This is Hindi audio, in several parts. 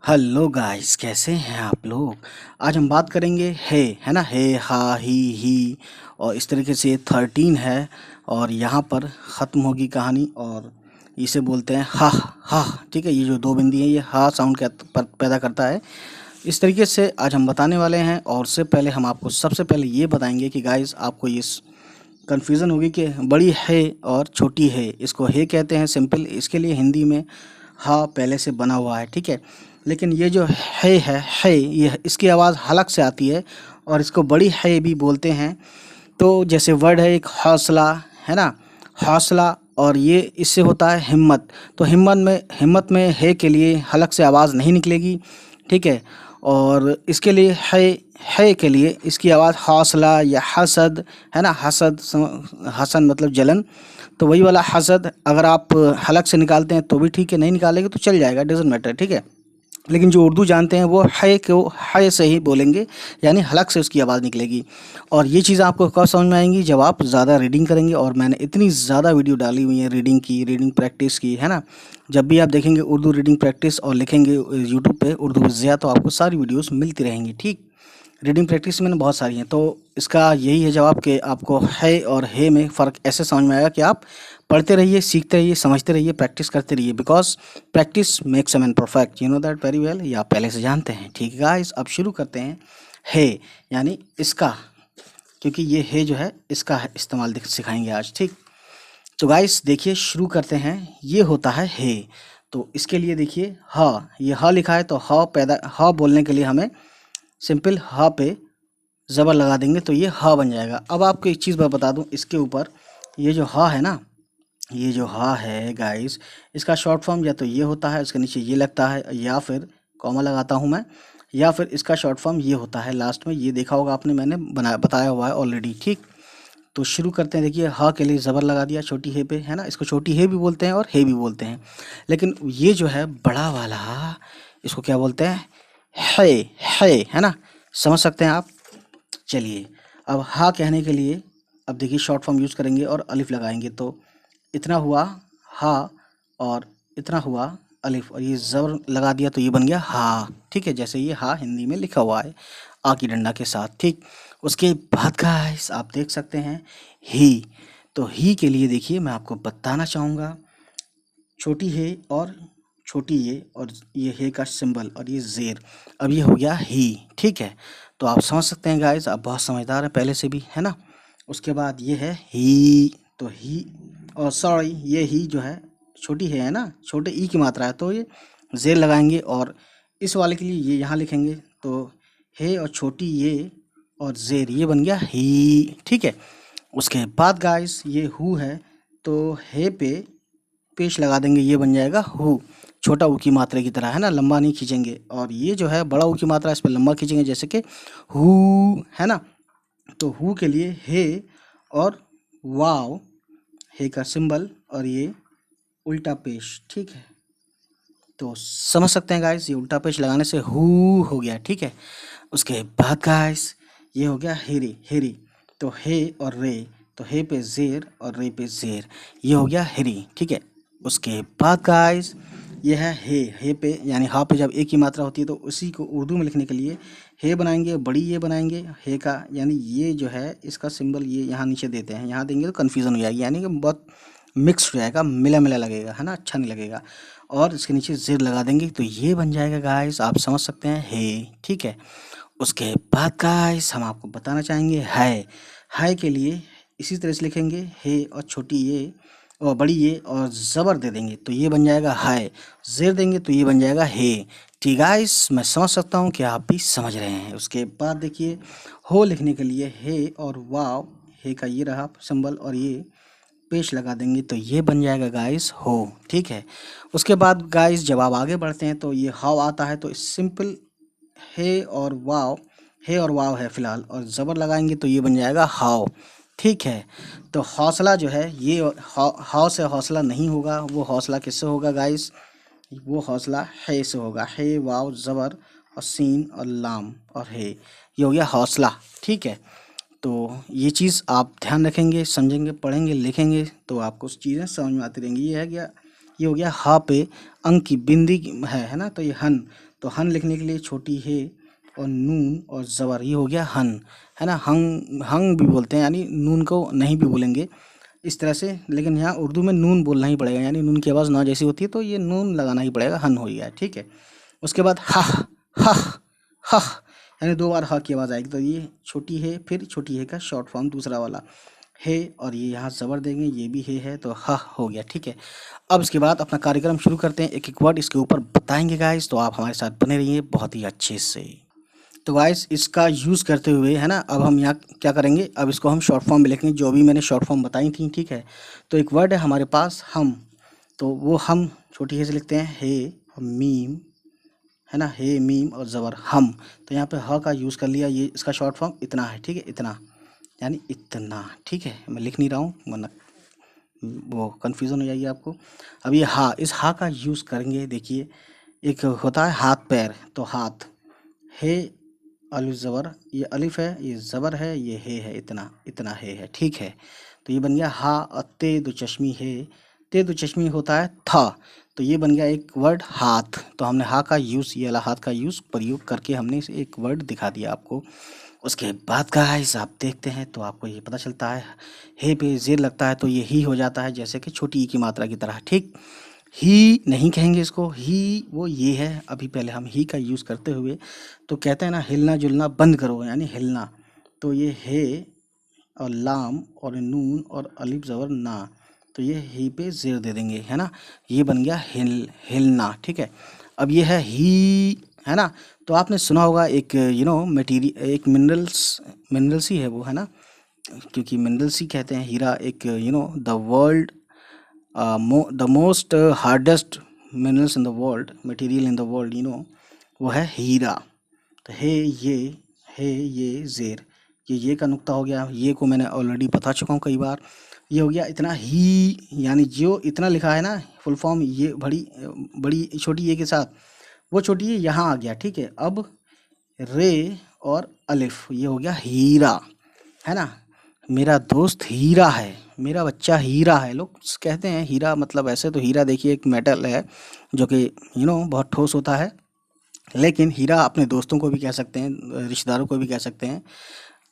हेलो गाइस, कैसे हैं आप लोग। आज हम बात करेंगे है ना, हे हा ही और इस तरीके से 13 है और यहाँ पर ख़त्म होगी कहानी और इसे बोलते हैं हा हा। ठीक है, ये जो दो बिंदी है ये हा साउंड पैदा करता है। इस तरीके से आज हम बताने वाले हैं और उससे पहले हम आपको सबसे पहले ये बताएंगे कि गाइस आपको ये कन्फ्यूज़न होगी कि बड़ी है और छोटी है, इसको है कहते हैं सिंपल। इसके लिए हिंदी में हा पहले से बना हुआ है, ठीक है। लेकिन ये जो है ये इसकी आवाज़ हलक से आती है और इसको बड़ी है भी बोलते हैं। तो जैसे वर्ड है एक हौसला, है ना, हौसला, और ये इससे होता है हिम्मत। तो हिम्मत में है के लिए हलक से आवाज़ नहीं निकलेगी, ठीक है। और इसके लिए है के लिए इसकी आवाज़ हौसला या हसद, है ना, हसन मतलब जलन। तो वही वाला हसद अगर आप हलक से निकालते हैं तो भी ठीक है, नहीं निकालेंगे तो चल जाएगा, डजेंट मैटर, ठीक है। लेकिन जो उर्दू जानते हैं वो है को है से ही बोलेंगे, यानी हलक से उसकी आवाज़ निकलेगी। और ये चीज़ आपको कब समझ में आएंगी, जब आप ज़्यादा रीडिंग करेंगे। और मैंने इतनी ज़्यादा वीडियो डाली हुई है रीडिंग की, रीडिंग प्रैक्टिस की, है ना। जब भी आप देखेंगे उर्दू रीडिंग प्रैक्टिस और लिखेंगे यूट्यूब पे उर्दू विज़या तो आपको सारी वीडियोस मिलती रहेंगी, ठीक। रीडिंग प्रैक्टिस मैंने बहुत सारी हैं। तो इसका यही है जवाब कि आपको है और हे में फ़र्क ऐसे समझ में आएगा कि आप पढ़ते रहिए, सीखते रहिए, समझते रहिए, प्रैक्टिस करते रहिए। Because practice makes a man perfect, you know that very well. ये आप पहले से जानते हैं, ठीक है गाइस। अब शुरू करते हैं है यानी इसका, क्योंकि ये है जो है इसका इस्तेमाल सिखाएंगे आज, ठीक। तो गाइस देखिए शुरू करते हैं। ये होता है। तो इसके लिए देखिए ये ह लिखा है तो ह बोलने के लिए हमें सिंपल ह पे ज़बर लगा देंगे तो ये ह बन जाएगा। अब आपको एक चीज़ मैं बता दूं, इसके ऊपर ये जो ह है ना, ये जो हा है गाइस, इसका शॉर्ट फॉर्म या तो ये होता है, इसके नीचे ये लगता है, या फिर कॉमा लगाता हूँ मैं, या फिर इसका शॉर्ट फॉर्म ये होता है लास्ट में। ये देखा होगा आपने, मैंने बताया हुआ है ऑलरेडी, ठीक। तो शुरू करते हैं। देखिए हा के लिए ज़बर लगा दिया छोटी हे पे, है ना। इसको छोटी हे भी बोलते हैं और हे भी बोलते हैं। लेकिन ये जो है बड़ा वाला, इसको क्या बोलते हैं, है है ना। समझ सकते हैं आप। चलिए अब हा कहने के लिए अब देखिए शॉर्ट फॉर्म यूज़ करेंगे और अलिफ लगाएंगे। तो इतना हुआ हा और इतना हुआ अलिफ, और ये ज़बर लगा दिया तो ये बन गया हा, ठीक है। जैसे ये हा हिंदी में लिखा हुआ है आ की डंडा के साथ, ठीक। उसके बाद गाइस आप देख सकते हैं ही। तो ही के लिए देखिए मैं आपको बताना चाहूँगा, छोटी है और छोटी ये और ये है का सिंबल और ये ज़ेर, अब ये हो गया ही, ठीक है। तो आप समझ सकते हैं गाइस, आप बहुत समझदार हैं पहले से भी, है ना। उसके बाद ये है ही। तो ही, और सॉरी ये ही जो है छोटी है ना, छोटे ई की मात्रा है तो ये ज़ेर लगाएंगे। और इस वाले के लिए ये यहाँ लिखेंगे तो है और छोटी ये और ज़ेर, ये बन गया ही, ठीक है। उसके बाद गाइस ये हु है तो है पे पेश लगा देंगे, ये बन जाएगा हु। छोटा ऊ की मात्रा की तरह, है ना, लंबा नहीं खींचेंगे। और ये जो है बड़ा ऊ की मात्रा, इस पर लंबा खींचेंगे, जैसे कि हु, है ना। तो हु के लिए हे और वाव, हे का सिंबल और ये उल्टा पेश, ठीक है। तो समझ सकते हैं गाइस, ये उल्टा पेश लगाने से हु हो गया, ठीक है। उसके बाद गाइस ये हो गया हेरी हेरी। तो हे और रे, तो हे पे ज़ेर और रे पे ज़ेर, ये हो गया हेरी, ठीक है। उसके बाद गाइस ये है हे पे यानी हा पे जब एक ही मात्रा होती है तो उसी को उर्दू में लिखने के लिए हे बनाएंगे, बड़ी ये बनाएंगे हे का, यानी ये जो है इसका सिंबल ये यहाँ नीचे देते हैं, यहाँ देंगे तो कन्फ्यूज़न हो जाएगी, यानी कि बहुत मिक्स हो जाएगा, मिला मिला लगेगा, है ना, अच्छा नहीं लगेगा। और इसके नीचे ज़ेर लगा देंगे तो ये बन जाएगा गाइस, आप समझ सकते हैं हे, ठीक है। उसके बाद गाइस हम आपको बताना चाहेंगे है के लिए इसी तरह से लिखेंगे हे और छोटी ये और बड़ी ये और ज़बर दे देंगे तो ये बन जाएगा है, ज़ेर देंगे तो ये बन जाएगा हे, ठीक गाइस। मैं समझ सकता हूँ कि आप भी समझ रहे हैं। उसके बाद देखिए हो लिखने के लिए हे और वाव, हे का ये रहा सिंबल और ये पेश लगा देंगे तो ये बन जाएगा गाइस हो, ठीक है। उसके बाद गाइस जब आप आगे बढ़ते हैं तो ये हाव आता है तो सिंपल हे और वाव, हे और वाव है फिलहाल, और ज़बर लगाएंगे तो ये बन जाएगा हाव, ठीक है। तो हौसला जो है ये हाव से हौसला नहीं होगा, वो हौसला किससे होगा गाइस, वो हौसला है से होगा, है वाव ज़बर और सीन और लाम और है, ये हो गया हौसला, ठीक है। तो ये चीज़ आप ध्यान रखेंगे, समझेंगे, पढ़ेंगे, लिखेंगे तो आपको चीज़ें समझ में आती रहेंगी। ये है क्या ये हो गया हा पे अंक की बिंदी है ना, तो ये हन, तो हन लिखने के लिए छोटी हे और नून और ज़बर, ये हो गया हन, है ना। हंग हंग भी बोलते हैं, यानी नून को नहीं भी बोलेंगे इस तरह से, लेकिन यहाँ उर्दू में नून बोलना ही पड़ेगा, यानी नून की आवाज़ ना जैसी होती है तो ये नून लगाना ही पड़ेगा, हन हो गया, ठीक है। उसके बाद हा हा हा, यानी 2 बार हा की आवाज़ आएगी, तो ये छोटी है, फिर छोटी है का शॉर्ट फॉर्म दूसरा वाला है, और ये यहाँ ज़बर देंगे, ये भी है तो हा हो गया, ठीक है। अब इसके बाद अपना कार्यक्रम शुरू करते हैं, एक एक वर्ड इसके ऊपर बताएंगे गाइस, तो आप हमारे साथ बने रहिए बहुत ही अच्छे से। तो गाइस इसका यूज़ करते हुए, है ना, अब हम यहाँ क्या करेंगे, अब इसको हम शॉर्ट फॉर्म में लिखेंगे, जो भी मैंने शॉर्ट फॉर्म बताई थी, ठीक है। तो एक वर्ड है हमारे पास हम, तो वो हम छोटी हे से लिखते हैं, हे मीम, है ना, हे मीम और ज़बर हम, तो यहाँ पे ह का यूज़ कर लिया, ये इसका शॉर्ट फॉर्म इतना है, ठीक है, इतना यानी इतना, ठीक है। मैं लिख नहीं रहा हूँ वरना वो कन्फ्यूज़न हो जाएगी आपको। अब ये हा, इस हा का यूज़ करेंगे, देखिए एक होता है हाथ पैर, तो हाथ, हे अलिफ ज़बर, ये अलिफ है, ये ज़बर है, ये हे है, इतना इतना हे है, ठीक है। तो ये बन गया हा, और ते दो चश्मी है, ते दो चश्मी होता है था, तो ये बन गया एक वर्ड हाथ, तो हमने हा का यूज़, ये वाला हाथ का यूज़ प्रयोग करके हमने इसे एक वर्ड दिखा दिया आपको। उसके बाद गाइस आप देखते हैं तो आपको ये पता चलता है, हे पे ज़ेर लगता है तो ये ही हो जाता है, जैसे कि छोटी ई की मात्रा की तरह, ठीक। ही नहीं कहेंगे इसको, ही वो ये है, अभी पहले हम ही का यूज़ करते हुए तो कहते हैं ना, हिलना जुलना बंद करो, यानी हिलना, तो ये हे और लाम और नून और अलिफ ज़बर ना, तो ये ही पे ज़ेर दे देंगे, है ना, ये बन गया हिलना, ठीक है। अब ये है ही, है ना, तो आपने सुना होगा एक मटेरियल, एक मिनरल्स ही है वो, है ना, क्योंकि मिनरल्स ही कहते हैं हीरा, एक the world the most hardest minerals in the world, material in the world, वो है हीरा। तो है ये ज़ेर, ये का नुक्ता हो गया, ये को मैंने ऑलरेडी बता चुका हूँ कई बार। ये हो गया इतना ही, यानी जो इतना लिखा है ना फुल फॉर्म, ये बड़ी बड़ी छोटी ये के साथ, वो छोटी ये यहाँ आ गया, ठीक है। अब रे और अलिफ, ये हो गया हीरा, है ना, मेरा दोस्त हीरा है, मेरा बच्चा हीरा है, लोग कहते हैं हीरा, मतलब ऐसे तो हीरा देखिए एक मेटल है जो कि बहुत ठोस होता लेकिन हीरा अपने दोस्तों को भी कह सकते हैं, रिश्तेदारों को भी कह सकते हैं,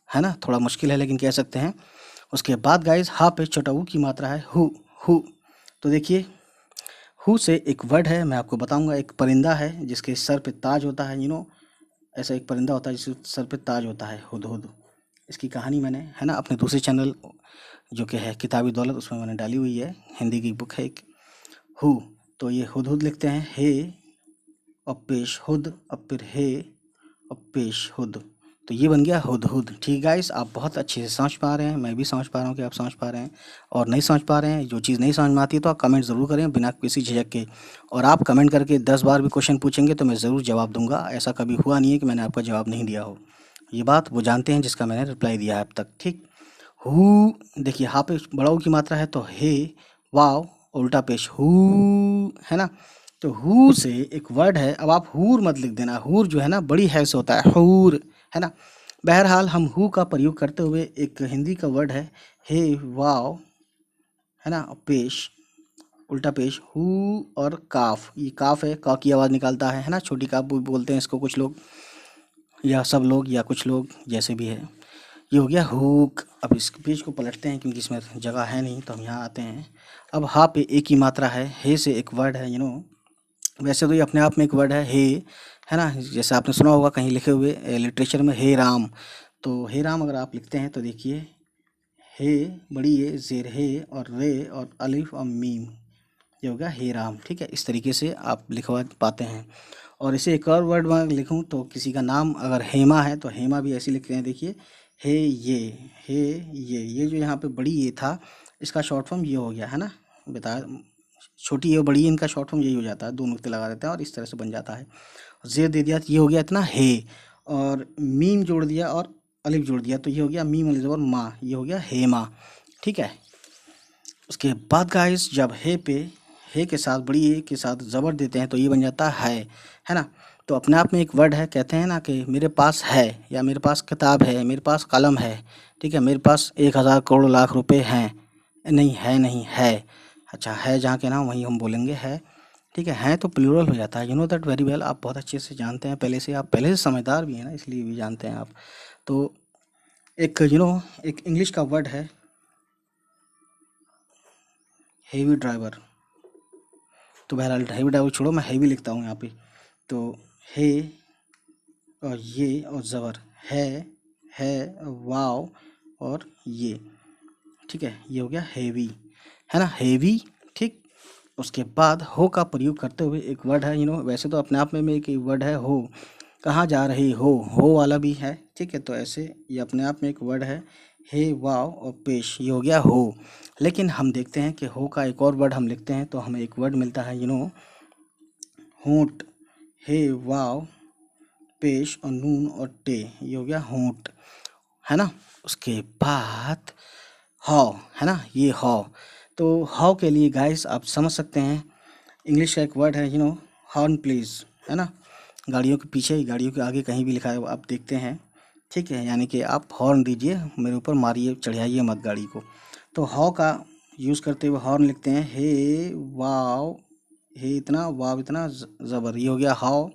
है ना, थोड़ा मुश्किल है लेकिन कह सकते हैं। उसके बाद गाइस हा पे छोटा ऊ की मात्रा है हु, तो देखिए हु से एक वर्ड है, मैं आपको बताऊंगा, एक परिंदा है जिसके सर पे ताज होता है, ऐसा एक परिंदा होता है जिसके सर पे ताज होता है, हुदहुद। इसकी कहानी मैंने, है ना, अपने दूसरे चैनल जो कि है किताबी दौलत, उसमें मैंने डाली हुई है, हिंदी की बुक है एक, हु, तो ये हुदहुद लिखते हैं, हे और पेश हुद, अब फिर हे और पेश हुद, तो ये बन गया हुदहुद, ठीक गाइस। आप बहुत अच्छे से समझ पा रहे हैं, मैं भी समझ पा रहा हूँ कि आप समझ पा रहे हैं, और नहीं समझ पा रहे हैं, जो चीज़ नहीं समझ में आती है तो आप कमेंट ज़रूर करें बिना किसी झिझक के, और आप कमेंट करके 10 बार भी क्वेश्चन पूछेंगे तो मैं ज़रूर जवाब दूंगा, ऐसा कभी हुआ नहीं है कि मैंने आपका जवाब नहीं दिया हो, ये बात वो जानते हैं जिसका मैंने रिप्लाई दिया है अब तक, ठीक। हु, देखिए हा पे बड़ा ऊ की मात्रा है तो हे, वाव, उल्टा पेश हु, है ना, तो हु से एक वर्ड है, अब आप हूर मत लिख देना, हूर जो है ना बड़ी है से होता है हूर, है ना। बहरहाल हम हु का प्रयोग करते हुए एक हिंदी का वर्ड है हे वाव, है ना, पेश, उल्टा पेश हु, और काफ, ये काफ है, का की आवाज़ निकालता है ना, छोटी काफ भी बोलते हैं इसको कुछ लोग, या सब लोग, या कुछ लोग, जैसे भी है। ये हो गया हुक। अब इस पेज को पलटते हैं क्योंकि इसमें जगह है नहीं, तो हम यहाँ आते हैं। अब हा पे एक ही मात्रा है, हे से एक वर्ड है, वैसे तो ये अपने आप में एक वर्ड है ना, जैसे आपने सुना होगा कहीं लिखे हुए लिटरेचर में, हे राम, तो हे राम अगर आप लिखते हैं तो देखिए हे बड़ी ए ज़ेर हे और रे और अलिफ और मीम, ये होगा हे राम, ठीक है। इस तरीके से आप लिखवा पाते हैं। और इसे एक और वर्ड में लिखूं तो किसी का नाम अगर हेमा है तो हेमा भी ऐसे लिखते हैं, देखिए हे ये जो यहाँ पे बड़ी ये था, इसका शॉर्ट फॉर्म ये हो गया, है ना, बता, छोटी ये बड़ी इनका शॉर्ट फॉर्म यही हो जाता है, 2 नुक्ते लगा देते हैं और इस तरह से बन जाता है। जेर दे दिया तो ये हो गया इतना हे, और मीम जोड़ दिया और अलिफ जोड़ दिया तो ये हो गया मीम अलिफ ज़बर माँ, ये हो गया हेमा, ठीक है। उसके बाद गाइस जब हे के साथ बड़ी ए के साथ ज़बर देते हैं तो ये बन जाता है ना। तो अपने आप में एक वर्ड है, कहते हैं ना कि मेरे पास है, या मेरे पास किताब है, मेरे पास कलम है, ठीक है, मेरे पास 1000 करोड़ लाख रुपए हैं, नहीं है, अच्छा, है जहाँ के ना वहीं हम बोलेंगे है, ठीक है तो प्लूरल हो जाता है, you know that very well, आप बहुत अच्छे से जानते हैं, पहले से आप पहले से समझदार भी हैं ना, इसलिए भी जानते हैं आप। तो एक एक इंग्लिश का वर्ड है हेवी ड्राइवर। तो बहरहाल हेवी ड्राइवर छोड़ो, मैं हेवी लिखता हूँ यहाँ पे। तो हे और ये और ज़बर है वाव और ये, ठीक है, ये हो गया हेवी, है ना, हेवी, ठीक। उसके बाद हो का प्रयोग करते हुए एक वर्ड है, वैसे तो अपने आप में एक वर्ड है हो, कहाँ जा रही हो वाला भी है, ठीक है। तो ऐसे ये अपने आप में एक वर्ड है, हे वाव और पेश, ये हो गया हो। लेकिन हम देखते हैं कि हो का एक और वर्ड हम लिखते हैं तो हमें एक वर्ड मिलता है होंठ, हे वाव पेश और नून और टे, ये हो गया होंठ, है ना। उसके बाद हाउ, है ना, ये हाउ। तो हाउ के लिए गाइस आप समझ सकते हैं, इंग्लिश का एक वर्ड है हॉर्न प्लीज, है ना, गाड़ियों के पीछे, गाड़ियों के आगे कहीं भी लिखा है आप देखते हैं, ठीक है, यानी कि आप हॉर्न दीजिए, मेरे ऊपर मारिए, चढ़ाइए मत गाड़ी को। तो हाउ का यूज़ करते हुए हॉर्न लिखते हैं, हे वाव, हे इतना वाव इतना ज़बर, ये हो गया हाउ।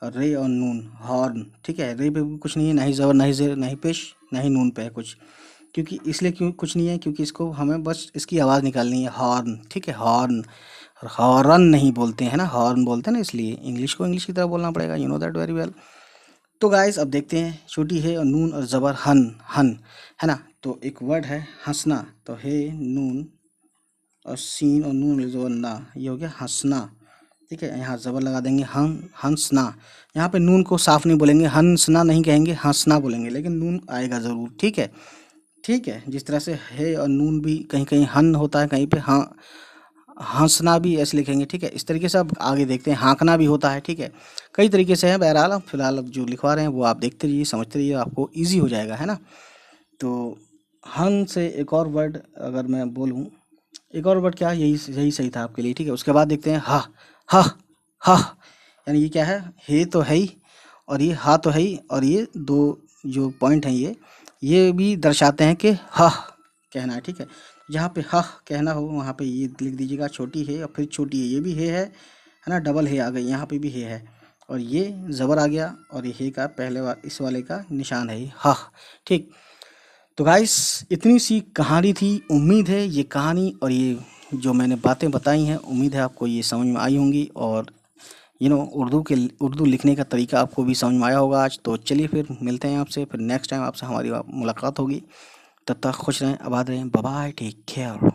और रे और नून हॉर्न, ठीक है, रे पे भी कुछ नहीं है, ना ही ज़बर, ना ही जेर, ना ही पेश, ना ही नून पे है कुछ, क्योंकि इसलिए क्यों कुछ नहीं है, क्योंकि इसको हमें बस इसकी आवाज़ निकालनी है, हॉर्न, ठीक है, हॉर्न। और हॉर्न नहीं बोलते हैं ना, हॉर्न बोलते हैं ना, इसलिए इंग्लिश को इंग्लिश की तरह बोलना पड़ेगा, you know that very well. तो गाइस अब देखते हैं, छोटी है और नून और ज़बर हन, हन, है ना। तो एक वर्ड है हंसना, तो हे नून और सीन और नून ज़बर ना, ये हो गया हंसना, ठीक है। यहाँ ज़बर लगा देंगे हंसना। यहाँ पे नून को साफ नहीं बोलेंगे, हंसना नहीं कहेंगे, हंसना बोलेंगे, लेकिन नून आएगा ज़रूर, ठीक है, ठीक है। जिस तरह से है और नून भी कहीं कहीं हन होता है, कहीं पे हाँ, हंसना भी ऐसे लिखेंगे, ठीक है। इस तरीके से अब आगे देखते हैं, हाँकना भी होता है, ठीक है। कई तरीके से है, बहरहाल अब फिलहाल अब जो लिखवा रहे हैं वो आप देखते रहिए, समझते रहिए, आपको ईजी हो जाएगा, है ना। तो हन से एक और वर्ड अगर मैं बोलूँ, एक और वर्ड क्या, यही यही सही था आपके लिए, ठीक है। उसके बाद देखते हैं हा, हा, यानी ये क्या है, हे तो है ही और ये हा तो है ही, और ये दो जो पॉइंट हैं ये भी दर्शाते हैं कि हा कहना है, ठीक है। जहाँ पे हा कहना हो वहाँ पे ये लिख दीजिएगा, छोटी है और फिर छोटी है, ये भी है ना, डबल है आ गई, यहाँ पे भी है, और ये ज़बर आ गया, और ये हे का पहले इस वाले का निशान है हा, ठीक। तो गाइस इतनी सी कहानी थी, उम्मीद है ये कहानी और ये जो मैंने बातें बताई हैं, उम्मीद है आपको ये समझ में आई होंगी, और उर्दू लिखने का तरीका आपको भी समझ में आया होगा आज। तो चलिए फिर मिलते हैं आपसे, फिर नेक्स्ट टाइम आपसे हमारी मुलाकात होगी। तब तक खुश रहें, आबाद रहें, बाय बाय, टेक केयर।